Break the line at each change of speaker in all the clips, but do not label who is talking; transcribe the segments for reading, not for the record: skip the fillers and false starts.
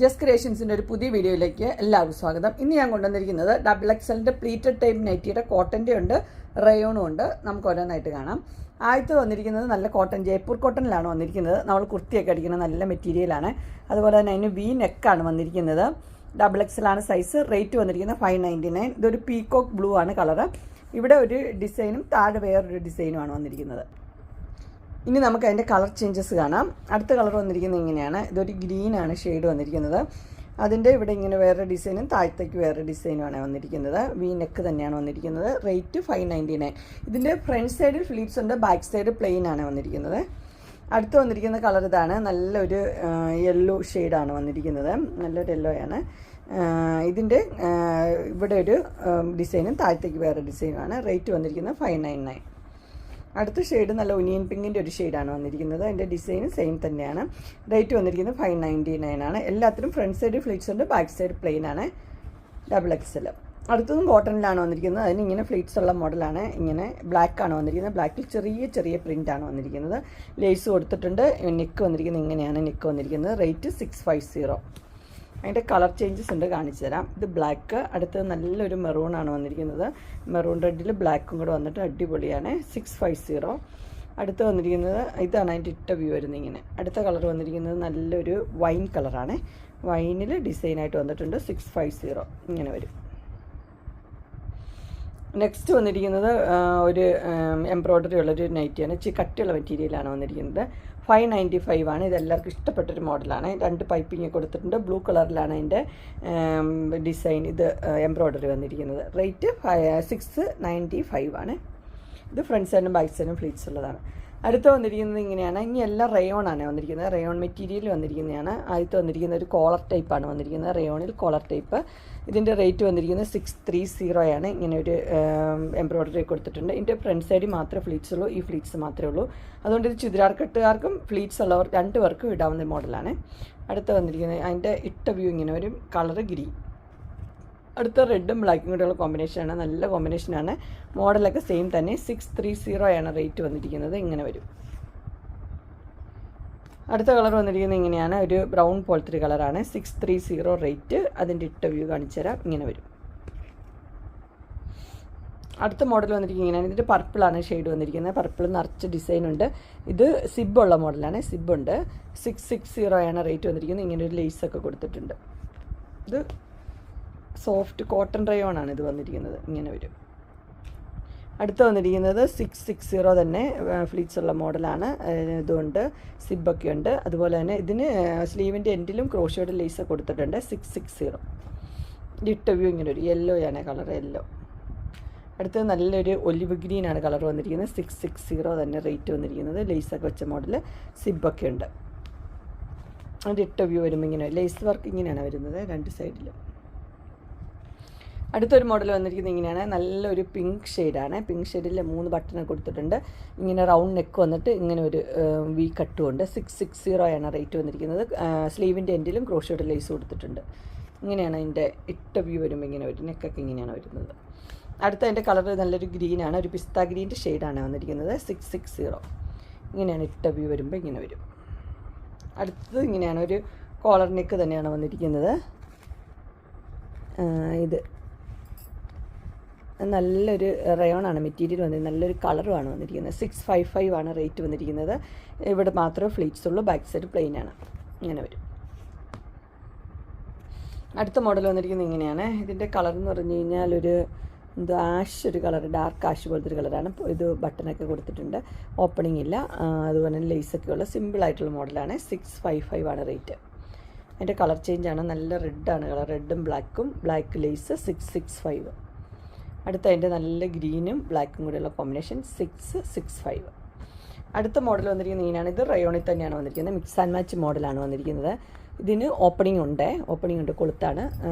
Just ക്രിയേഷൻസിൻ്റെ ഒരു പുതിയ വീഡിയോയിലേക്ക് എല്ലാവർക്കും സ്വാഗതം. ഇന്ന് ഞാൻ കൊണ്ടുവന്നിരിക്കുന്നത് XXL പ്ലീറ്റഡ് ടൈപ്പ് നൈറ്റിയുടെ കോട്ടൻ്റെ ഉണ്ട്, റയോണും ഉണ്ട്. നമുക്ക് ഓരോന്നായിട്ട് കാണാം. ആദ്യത്തെ വന്നിരിക്കുന്നത് നല്ല കോട്ടൺ, ജയ്പൂർ കോട്ടണിലാണ് വന്നിരിക്കുന്നത്. നമ്മൾ കുർത്തിയൊക്കെ അടിക്കുന്ന നല്ല മെറ്റീരിയലാണ്. അതുപോലെ തന്നെ അതിന് വി നെക്കാണ് വന്നിരിക്കുന്നത്. XXL ആണ് സൈസ്. റേറ്റ് വന്നിരിക്കുന്നത് 599. ഇതൊരു പീകോക്ക് ബ്ലൂ ആണ് കളറ്. ഇവിടെ ഒരു ഡിസൈനും താഴെ വേറൊരു ഡിസൈനുമാണ് വന്നിരിക്കുന്നത്. ഇനി നമുക്ക് അതിൻ്റെ കളർ ചേഞ്ചസ് കാണാം. അടുത്ത കളർ വന്നിരിക്കുന്നത് ഇങ്ങനെയാണ്. ഇതൊരു ഗ്രീനാണ് ഷെയ്ഡ് വന്നിരിക്കുന്നത്. അതിൻ്റെ ഇവിടെ ഇങ്ങനെ വേറെ ഡിസൈനും താഴത്തേക്ക് വേറെ ഡിസൈനുമാണ് വന്നിരിക്കുന്നത്. വി നെക്ക് തന്നെയാണ് വന്നിരിക്കുന്നത്. റേറ്റ് 599. ഇതിൻ്റെ ഫ്രണ്ട് സൈഡിൽ ഫ്ലീറ്റ്സ് ഉണ്ട്, ബാക്ക് സൈഡ് പ്ലെയിൻ ആണ് വന്നിരിക്കുന്നത്. അടുത്ത് വന്നിരിക്കുന്ന കളർ ഇതാണ്. നല്ലൊരു യെല്ലോ ഷെയ്ഡാണ് വന്നിരിക്കുന്നത്. നല്ലൊരു യെല്ലോ ആണ്. ഇതിൻ്റെ ഇവിടെ ഒരു ഡിസൈനും താഴത്തേക്ക് വേറെ ഡിസൈനുമാണ്. റേറ്റ് വന്നിരിക്കുന്നത് 599. അടുത്ത ഷെയ്ഡ് നല്ല ഒനിയൻ പിങ്കിൻ്റെ ഒരു ഷെയ്ഡാണ് വന്നിരിക്കുന്നത്. അതിൻ്റെ ഡിസൈൻ സെയിം തന്നെയാണ്. റേറ്റ് വന്നിരിക്കുന്നത് 599 ആണ്. എല്ലാത്തിനും ഫ്രണ്ട് സൈഡ് ഫ്ലീറ്റ്സ് ഉണ്ട്, ബാക്ക് സൈഡ് പ്ലെയിൻ ആണ്. XXL. അടുത്തതും കോട്ടണിലാണ് വന്നിരിക്കുന്നത്. അതിന് ഇങ്ങനെ ഫ്ലീറ്റ്സ് ഉള്ള മോഡലാണ്. ഇങ്ങനെ ബ്ലാക്ക് ആണ് വന്നിരിക്കുന്നത്. ബ്ലാക്കിൽ ചെറിയ ചെറിയ പ്രിൻ്റാണ് വന്നിരിക്കുന്നത്. ലേസ് കൊടുത്തിട്ടുണ്ട്. നെക്ക് വന്നിരിക്കുന്നത് ഇങ്ങനെയാണ് നെക്ക് വന്നിരിക്കുന്നത്. റേറ്റ് 650. അതിൻ്റെ കളർ ചേഞ്ചസ് ഉണ്ട്, കാണിച്ചു തരാം. ഇത് ബ്ലാക്ക്. അടുത്തത് നല്ലൊരു മെറൂണാണ് വന്നിരിക്കുന്നത്. മെറൂൺ റെഡിൽ ബ്ലാക്കും കൂടെ വന്നിട്ട് അടിപൊളിയാണ്. 650. അടുത്ത് വന്നിരിക്കുന്നത് ഇതാണ് അതിൻ്റെ ഇട്ട വ്യൂ വരുന്നത് ഇങ്ങനെ. അടുത്ത കളർ വന്നിരിക്കുന്നത് നല്ലൊരു വൈൻ കളറാണ്. വൈനിൽ ഡിസൈനായിട്ട് വന്നിട്ടുണ്ട്. 650 ഇങ്ങനെ വരും. നെക്സ്റ്റ് വന്നിരിക്കുന്നത് ഒരു എംബ്രോയ്ഡറി ഉള്ളൊരു നൈറ്റിയാണ്. ഇച്ചിരി കട്ടിയുള്ള മെറ്റീരിയലാണ് വന്നിരിക്കുന്നത്. 595 ആണ്. ഇതെല്ലാവർക്കും ഇഷ്ടപ്പെട്ടൊരു മോഡലാണ്. 2 പൈപ്പിങ് കൊടുത്തിട്ടുണ്ട്. ബ്ലൂ കളറിലാണ് അതിൻ്റെ ഡിസൈൻ, ഇത് എംബ്രോയ്ഡറി വന്നിരിക്കുന്നത്. റേറ്റ് 695 ആണ്. ഇത് ഫ്രണ്ട് സൈഡും ബാക്ക് സൈഡും ഫ്ലീറ്റ്സ് ഉള്ളതാണ്. അടുത്ത് വന്നിരിക്കുന്നത് ഇങ്ങനെയാണ്. ഇനി എല്ലാം റയോൺ ആണ് വന്നിരിക്കുന്നത്. റയോൺ മെറ്റീരിയൽ വന്നിരിക്കുന്നതാണ്. ആദ്യത്തെ വന്നിരിക്കുന്ന ഒരു കോളർ ടൈപ്പാണ് വന്നിരിക്കുന്നത്. റയോണിൽ കോളർ ടൈപ്പ്. ഇതിൻ്റെ റേറ്റ് വന്നിരിക്കുന്നത് 630 ആണ്. ഇങ്ങനെ ഒരു എംബ്രോയ്ഡറി കൊടുത്തിട്ടുണ്ട്. ഇതിൻ്റെ ഫ്രണ്ട് സൈഡിൽ മാത്രമേ ഫ്ലീറ്റ്സ് ഉള്ളൂ. ഈ ഫ്ലീറ്റ്സ് മാത്രമേ ഉള്ളൂ. അതുകൊണ്ട് ഇത് ചുരിദാർ കട്ടുകാർക്കും ഫ്ലീറ്റ്സ് ഉള്ളവർ 2 പേർക്കും ഇടാവുന്ന മോഡലാണ്. അടുത്ത് വന്നിരിക്കുന്നത് അതിൻ്റെ ഇട്ട വ്യൂ ഇങ്ങനെ ഒരു കളറ് ഗ്രീൻ. അടുത്ത റെഡും ബ്ലാക്കും കൂടെയുള്ള കോമ്പിനേഷനാണ്. നല്ല കോമ്പിനേഷനാണ്. മോഡലൊക്കെ സെയിം തന്നെ. 630 ആണ് റേറ്റ് വന്നിരിക്കുന്നത്. ഇങ്ങനെ വരും. അടുത്ത കളർ വന്നിരിക്കുന്നത് ഇങ്ങനെയാണ്. ഒരു ബ്രൗൺ പോലത്തെ ഒരു കളറാണ്. 630 റേറ്റ്. അതിൻ്റെ ഇട്ട വ്യൂ കാണിച്ചു തരാം. ഇങ്ങനെ വരും. അടുത്ത മോഡൽ വന്നിരിക്കുന്നത് ഇങ്ങനെയാണ്. ഇതിൻ്റെ പർപ്പിളാണ് ഷെയ്ഡ് വന്നിരിക്കുന്നത്. പർപ്പിൾ നിറച്ച് ഡിസൈൻ ഉണ്ട്. ഇത് സിബുള്ള മോഡലാണ്. സിബുണ്ട്. 660 ആണ് റേറ്റ് വന്നിരിക്കുന്നത്. ഇങ്ങനെ ഒരു ലേസൊക്കെ കൊടുത്തിട്ടുണ്ട്. ഇത് സോഫ്റ്റ് കോട്ടൺ റയോൺ ആണ് ഇത് വന്നിരിക്കുന്നത്. ഇങ്ങനെ വരും. അടുത്ത് വന്നിരിക്കുന്നത് 660 തന്നെ ഫ്ലീറ്റ്സ് ഉള്ള മോഡലാണ്. ഇതുകൊണ്ട് സിബൊക്കെ ഉണ്ട്. അതുപോലെ തന്നെ ഇതിന് സ്ലീവിൻ്റെ എൻഡിലും ക്രോഷോയുടെ ലേസ് കൊടുത്തിട്ടുണ്ട്. 660. ഇട്ട വ്യൂ ഇങ്ങനെ ഒരു യെല്ലോ ആണ് കളർ, യെല്ലോ. അടുത്തത് നല്ലൊരു ഒലിവ് ഗ്രീൻ ആണ് കളർ വന്നിരിക്കുന്നത്. 660 തന്നെ റേറ്റ് വന്നിരിക്കുന്നത്. ലേസൊക്കെ വെച്ച മോഡൽ. സിബൊക്കെ ഉണ്ട്. അതിൻ്റെ ഇട്ട വ്യൂ വരുമ്പോൾ ഇങ്ങനെ ലേസ് വർക്ക് ഇങ്ങനെയാണ് വരുന്നത് 2 സൈഡിലും. അടുത്തൊരു മോഡൽ വന്നിരിക്കുന്നത് ഇങ്ങനെയാണ്. നല്ലൊരു പിങ്ക് ഷെയ്ഡാണ്. പിങ്ക് ഷെയ്ഡിൽ 3 ബട്ടൺ കൊടുത്തിട്ടുണ്ട്. ഇങ്ങനെ റൗണ്ട് നെക്ക് വന്നിട്ട് ഇങ്ങനെ ഒരു വി കട്ടുമുണ്ട്. 660 ആണ് റേറ്റ് വന്നിരിക്കുന്നത്. സ്ലീവിൻ്റെ എൻഡിലും ക്രോഷോയുടെ ലേസ് കൊടുത്തിട്ടുണ്ട്. ഇങ്ങനെയാണ് അതിൻ്റെ ഇട്ട വ്യൂ വരുമ്പോൾ ഇങ്ങനെ വരും. നെക്കൊക്കെ ഇങ്ങനെയാണ് വരുന്നത്. അടുത്ത അതിൻ്റെ കളർ നല്ലൊരു ഗ്രീനാണ്. ഒരു പിസ്ത ഗ്രീൻ്റെ ഷെയ്ഡാണ് വന്നിരിക്കുന്നത്. 660 ഇങ്ങനെയാണ് ഇട്ട വ്യൂ വരുമ്പോൾ ഇങ്ങനെ വരും. അടുത്തത് ഇങ്ങനെയാണ്. ഒരു കോളർ നെക്ക് തന്നെയാണ് വന്നിരിക്കുന്നത്. ഇത് നല്ലൊരു റയോണാണ് മെറ്റീരിയൽ വന്നിരിക്കുന്നത്. നല്ലൊരു കളറുമാണ് വന്നിരിക്കുന്നത്. 655 ആണ് റേറ്റ് വന്നിരിക്കുന്നത്. ഇവിടെ മാത്രമേ ഫ്ലീറ്റ്സ് ഉള്ളൂ. ബാക്ക് സൈഡ് പ്ലെയിൻ ആണ്. ഇങ്ങനെ വരും. അടുത്ത മോഡൽ വന്നിരിക്കുന്നത് ഇങ്ങനെയാണ്. ഇതിൻ്റെ കളർ എന്ന് പറഞ്ഞു കഴിഞ്ഞാൽ ഒരു ആഷ് ഒരു കളർ, ഡാർക്ക് ആഷ് പോലത്തെ ഒരു കളറാണ്. ഇത് ബട്ടണൊക്കെ കൊടുത്തിട്ടുണ്ട്. ഓപ്പണിംഗ് ഇല്ല. അതുപോലെ തന്നെ ലേസൊക്കെ ഉള്ള സിമ്പിളായിട്ടുള്ള മോഡലാണ്. 655 ആണ് റേറ്റ്. അതിൻ്റെ കളർ ചേഞ്ചാണ്. നല്ല റെഡാണ് കളർ. റെഡും ബ്ലാക്കും, ബ്ലാക്ക് ലേസ്. 665. അടുത്ത അതിൻ്റെ നല്ല ഗ്രീനും ബ്ലാക്കും കൂടെയുള്ള കോമ്പിനേഷൻ. 665. അടുത്ത മോഡൽ വന്നിരിക്കുന്നത് ഇങ്ങനെയാണ്. ഇത് റയോണിൽ തന്നെയാണ് വന്നിരിക്കുന്നത്. മിക്സ് ആൻഡ് മാച്ച് മോഡലാണ് വന്നിരിക്കുന്നത്. ഇതിന് ഓപ്പണിംഗ് ഉണ്ട്, കൊളുത്താണ്.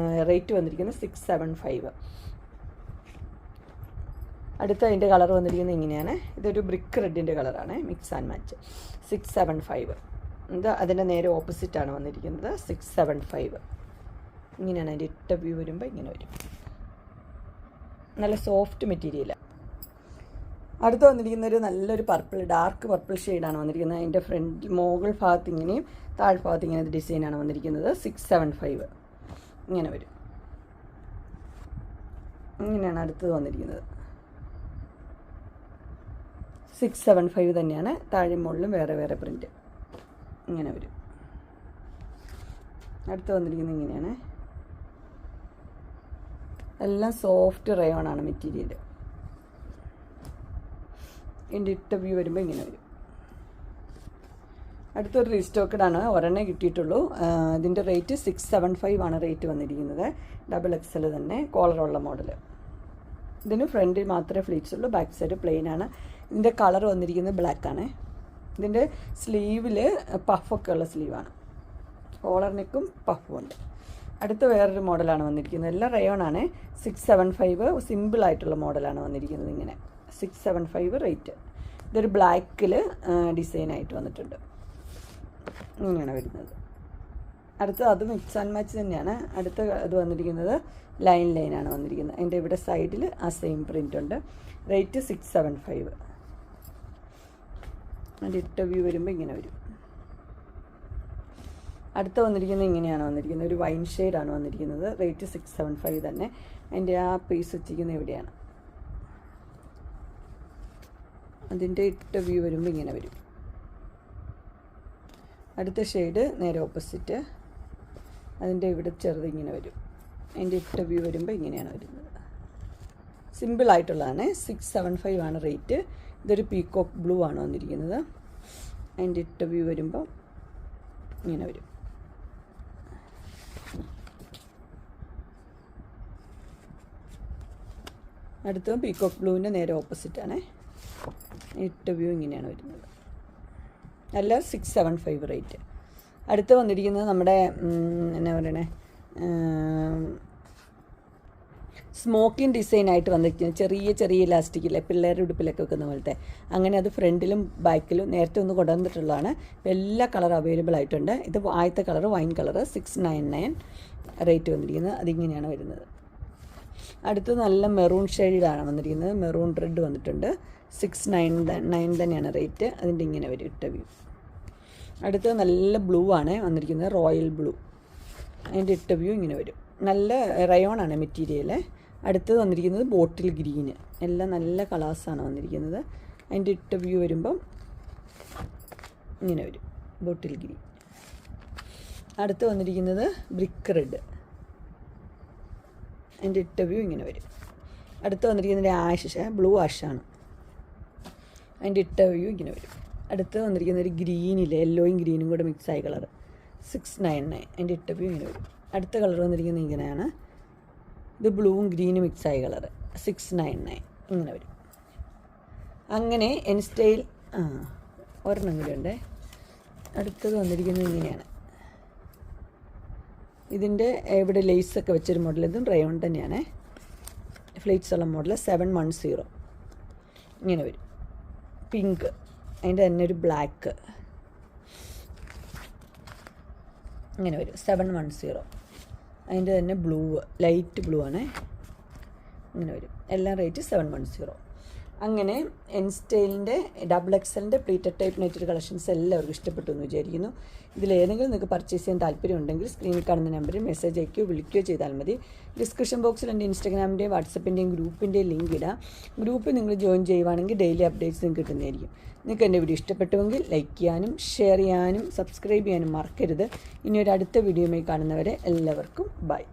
റേറ്റ് വന്നിരിക്കുന്നത് 675. അടുത്ത അതിൻ്റെ കളർ വന്നിരിക്കുന്നത് ഇങ്ങനെയാണ്. ഇതൊരു ബ്രിക്ക് റെഡിൻ്റെ കളറാണ്. Mix and match. 675. ഇത് അതിൻ്റെ നേരെ ഓപ്പോസിറ്റാണ് വന്നിരിക്കുന്നത്. 675 ഇങ്ങനെയാണ് അതിൻ്റെ ഇട്ട വ്യൂ വരുമ്പോൾ ഇങ്ങനെ വരും. നല്ല സോഫ്റ്റ് മെറ്റീരിയലാണ്. അടുത്ത് വന്നിരിക്കുന്ന ഒരു നല്ലൊരു പർപ്പിൾ, ഡാർക്ക് പർപ്പിൾ ഷെയ്ഡാണ് വന്നിരിക്കുന്നത്. അതിൻ്റെ ഫ്രണ്ട് മുകൾ ഭാഗത്ത് ഇങ്ങനെയും താഴ്ഭാഗത്ത് ഇങ്ങനെ ഡിസൈനാണ് വന്നിരിക്കുന്നത്. 675 ഇങ്ങനെ വരും. ഇങ്ങനെയാണ് അടുത്തത് വന്നിരിക്കുന്നത്. 675 തന്നെയാണ്. താഴെ മുകളിലും വേറെ വേറെ പ്രിൻറ്റ് ഇങ്ങനെ വരും. അടുത്ത് വന്നിരിക്കുന്നത് ഇങ്ങനെയാണ്. എല്ലാം സോഫ്റ്റ് റയോണാണ് മെറ്റീരിയൽ. ഇതിൻ്റെ ഇട്ട വ്യൂ വരുമ്പോൾ ഇങ്ങനെ വരും. അടുത്തൊരു റീസ്റ്റോക്കഡാണ്, ഒരെണ്ണേ കിട്ടിയിട്ടുള്ളൂ. ഇതിൻ്റെ റേറ്റ് 675 ആണ് റേറ്റ് വന്നിരിക്കുന്നത്. XXL തന്നെ, കോളറുള്ള മോഡൽ. ഇതിന് ഫ്രണ്ടിൽ മാത്രമേ ഫ്ലീറ്റ്സ് ഉള്ളൂ, ബാക്ക് സൈഡ് പ്ലെയിൻ ആണ്. ഇതിൻ്റെ കളർ വന്നിരിക്കുന്നത് ബ്ലാക്കാണ്. ഇതിൻ്റെ സ്ലീവിൽ പഫൊക്കെ ഉള്ള സ്ലീവാണ്. കോളർ നെക്കും പഫും ഉണ്ട്. അടുത്ത വേറൊരു മോഡലാണ് വന്നിരിക്കുന്നത്. എല്ലാം റയോണാണ്. 675 സിമ്പിളായിട്ടുള്ള മോഡലാണ് വന്നിരിക്കുന്നത്. ഇങ്ങനെ 675 റേറ്റ്. ഇതൊരു ബ്ലാക്കിൽ ഡിസൈനായിട്ട് വന്നിട്ടുണ്ട്. ഇങ്ങനെയാണ് വരുന്നത്. അടുത്ത അത് മിക്സ് ആൻഡ് മാച്ച് തന്നെയാണ്. അടുത്ത ഇത് വന്നിരിക്കുന്നത് ലൈനാണ് വന്നിരിക്കുന്നത്. അതിൻ്റെ ഇവിടെ സൈഡിൽ ആ സെയിം പ്രിൻ്റ് ഉണ്ട്. റേറ്റ് 675. അതിൻ്റെ ഇട്ട വ്യൂ വരുമ്പോൾ ഇങ്ങനെ വരും. അടുത്ത വന്നിരിക്കുന്നത് ഇങ്ങനെയാണ് വന്നിരിക്കുന്നത്. ഒരു വൈൻ ഷെയ്ഡാണ് വന്നിരിക്കുന്നത്. റേറ്റ് 675 തന്നെ. അതിൻ്റെ ആ പീസ് വെച്ചിരിക്കുന്നത് എവിടെയാണ്. അതിൻ്റെ ഇട്ട വ്യൂ വരുമ്പോൾ ഇങ്ങനെ വരും. അടുത്ത ഷെയ്ഡ് നേരെ ഓപ്പോസിറ്റ്. അതിൻ്റെ ഇവിടെ ചെറുത് ഇങ്ങനെ വരും. അതിൻ്റെ ഇട്ട വ്യൂ വരുമ്പോൾ ഇങ്ങനെയാണ് വരുന്നത്. സിമ്പിളായിട്ടുള്ളതാണ്. 675 ആണ് റേറ്റ്. ഇതൊരു പീകോക്ക് ബ്ലൂ ആണ് വന്നിരിക്കുന്നത്. അതിൻ്റെ ഇട്ട വ്യൂ വരുമ്പോൾ ഇങ്ങനെ വരും. അടുത്ത പീകോക്ക് ബ്ലൂവിൻ്റെ നേരെ ഓപ്പോസിറ്റാണ്. ഇട്ട വ്യൂ ഇങ്ങനെയാണ് വരുന്നത്. അല്ല 675 റേറ്റ്. അടുത്ത് വന്നിരിക്കുന്നത് നമ്മുടെ എന്നാ പറയണേ, സ്മോക്കിംഗ് ഡിസൈനായിട്ട് വന്നിരിക്കുന്നത്. ചെറിയ ചെറിയ ഇലാസ്റ്റിക്കില്ലേ, പിള്ളേരുടെ ഉടുപ്പിലൊക്കെ വെക്കുന്ന പോലത്തെ. അങ്ങനെ അത് ഫ്രണ്ടിലും ബാക്കിലും നേരത്തെ ഒന്ന് കൊണ്ടുവന്നിട്ടുള്ളതാണ്. എല്ലാ കളർ അവൈലബിൾ ആയിട്ടുണ്ട്. ഇത് ആദ്യത്തെ കളർ വൈൻ കളർ 699 റേറ്റ് വന്നിരിക്കുന്നത്. അതിങ്ങനെയാണ് വരുന്നത്. അടുത്ത് നല്ല മെറൂൺ ഷെയ്ഡാണ് വന്നിരിക്കുന്നത്. മെറൂൺ റെഡ് വന്നിട്ടുണ്ട്. 699 തന്നെയാണ് റേറ്റ്. അതിൻ്റെ ഇങ്ങനെ വരും ഇട്ട വ്യൂ. അടുത്ത് നല്ല ബ്ലൂ ആണ് വന്നിരിക്കുന്നത്, റോയൽ ബ്ലൂ. അതിൻ്റെ ഇട്ട വ്യൂ ഇങ്ങനെ വരും. നല്ല റയോണാണ് മെറ്റീരിയൽ. അടുത്തത് വന്നിരിക്കുന്നത് ബോട്ടിൽ ഗ്രീന്. എല്ലാം നല്ല കളേഴ്സാണ് വന്നിരിക്കുന്നത്. അതിൻ്റെ ഇട്ട വ്യൂ വരുമ്പം ഇങ്ങനെ വരും, ബോട്ടിൽ ഗ്രീൻ. അടുത്ത് വന്നിരിക്കുന്നത് ബ്രിക്ക് റെഡ്. അതിൻ്റെ ഇട്ട വ്യൂ ഇങ്ങനെ വരും. അടുത്ത് വന്നിരിക്കുന്നത് ആഷ്, ബ്ലൂ ആഷാണ്. അതിൻ്റെ ഇട്ട വ്യൂ ഇങ്ങനെ വരും. അടുത്ത് വന്നിരിക്കുന്ന ഒരു ഗ്രീനില്ലേ, യെല്ലോയും ഗ്രീനും കൂടെ മിക്സായ കളർ 699. അതിൻ്റെ ഇട്ട വ്യൂ ഇങ്ങനെ വരും. അടുത്ത കളർ വന്നിരിക്കുന്നത് ഇങ്ങനെയാണ്. ഇത് ബ്ലൂവും ഗ്രീനും മിക്സായ കളർ 699 ഇങ്ങനെ വരും. അങ്ങനെ എൻ സ്റ്റൈൽ ഒരെണ്ണം കൂടി ഉണ്ട്. അടുത്തത് വന്നിരിക്കുന്നത് ഇങ്ങനെയാണ്. ഇതിൻ്റെ ഇവിടെ ലേസൊക്കെ വെച്ചൊരു മോഡൽ. ഇതും റയോൺ തന്നെയാണ്. ഫ്ലേറ്റ്സ് ഉള്ള മോഡൽ 710 ഇങ്ങനെ വരും. പിങ്ക്, അതിൻ്റെ തന്നെ ഒരു ബ്ലാക്ക് ഇങ്ങനെ വരും. 710. അതിൻ്റെ തന്നെ ബ്ലൂ, ലൈറ്റ് ബ്ലൂ ആണ്. ഇങ്ങനെ വരും. എല്ലാം റേറ്റ് 710. അങ്ങനെ എൻ സ്റ്റൈലിൻ്റെ XXLൻ്റെ പ്ലീറ്റഡ് ടൈപ്പ് നെറ്റഡ് കളക്ഷൻസ് എല്ലാവർക്കും ഇഷ്ടപ്പെട്ടു എന്ന് വിചാരിക്കുന്നു. ഇതിലേതെങ്കിലും നിങ്ങൾക്ക് പർച്ചേസ് ചെയ്യാൻ താല്പര്യമുണ്ടെങ്കിൽ സ്ക്രീനിൽ കാണുന്ന നമ്പറിൽ മെസ്സേജ് അയക്കുകയോ വിളിക്കുകയോ ചെയ്താൽ മതി. ഡിസ്ക്രിപ്ഷൻ ബോക്സിൽ എൻ്റെ ഇൻസ്റ്റാഗ്രാമിൻ്റെയും വാട്സപ്പിൻ്റെയും ഗ്രൂപ്പിൻ്റെയും ലിങ്ക് ഇടാം. ഗ്രൂപ്പിൽ നിങ്ങൾ ജോയിൻ ചെയ്യുവാണെങ്കിൽ ഡെയിലി അപ്ഡേറ്റ്സ് നിങ്ങൾക്ക് കിട്ടുന്നതായിരിക്കും. നിങ്ങൾക്ക് എൻ്റെ വീഡിയോ ഇഷ്ടപ്പെട്ടുവെങ്കിൽ ലൈക്ക് ചെയ്യാനും ഷെയർ ചെയ്യാനും സബ്സ്ക്രൈബ് ചെയ്യാനും മറക്കരുത്. ഇനി ഒരു അടുത്ത വീഡിയോയുമായി കാണുന്നവരെ എല്ലാവർക്കും ബൈ.